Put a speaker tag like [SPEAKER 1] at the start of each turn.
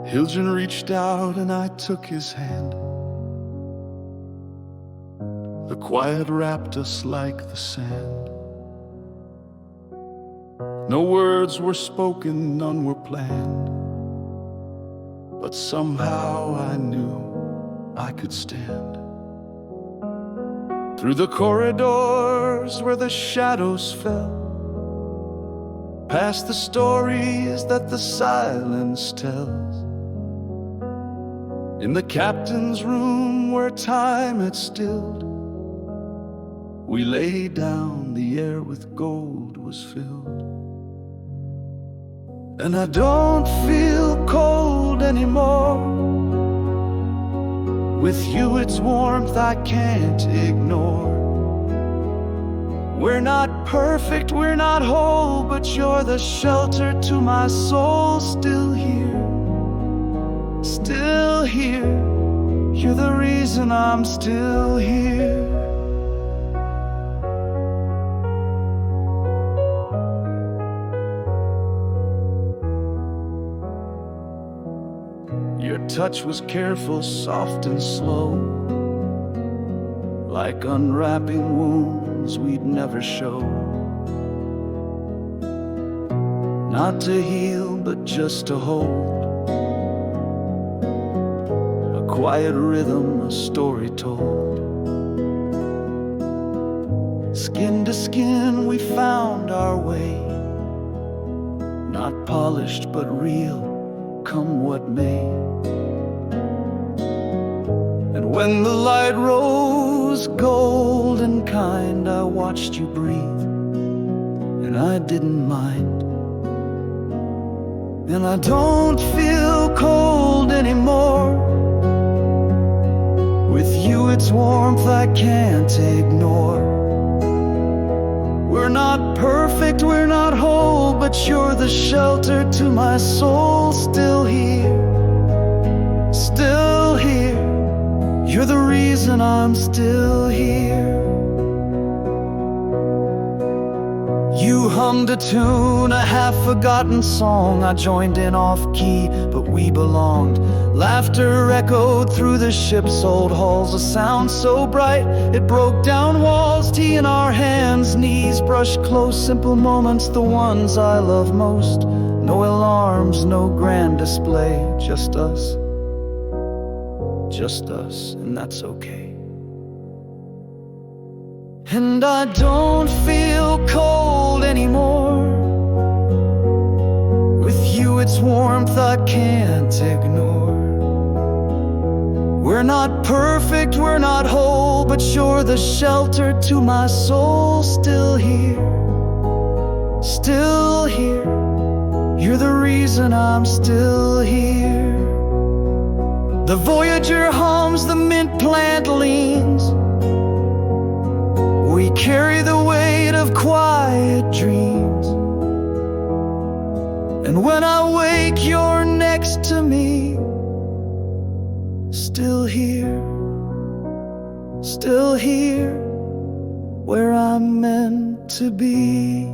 [SPEAKER 1] Hildren reached out and I took his hand. The quiet wrapped us like the sand. No words were spoken, none were planned, but somehow I knew I could stand. Through the corridors where the shadows fell, past the stories that the silence tells, in the captain's room where time had stilled, we lay down, the air with gold was filled. And I don't feel cold anymore. With you it's warmth I can't ignore. We're not perfect, we're not whole, but you're the shelter to my soul. Still here, still here. You're the reason I'm still here. Your touch was careful, soft and slow, like unwrapping wounds we'd never show. Not to heal, but just to hold. A quiet rhythm, a story told. Skin to skin we found our way, not polished but real, come what may. And when the light rose gold and kind, I watched you breathe, and I didn't mind. And I don't feel cold anymore. With you it's warmth I can't ignore. We're not perfect, we're not whole, but you're the shelter to my soul. Still here, still here. You're the reason I'm still here. You hummed a tune, a half-forgotten song. I joined in off-key, but we belonged. Laughter echoed through the ship's old halls, a sound so bright it broke down walls. Tea in our hands, knees brushed close, simple moments, the ones I love most. No alarms, no grand display, just us, and that's okay. And I don't feel cold anymore. With you it's warmth I can't ignore. We're not perfect, we're not whole, but you're the shelter to my soul. Still here, still here. You're the reason I'm still here. The Voyager hums, the mint plant leans. We carry the weight of quiet dreams. And when I wake, you're next to me. Still here, where I'm meant to be.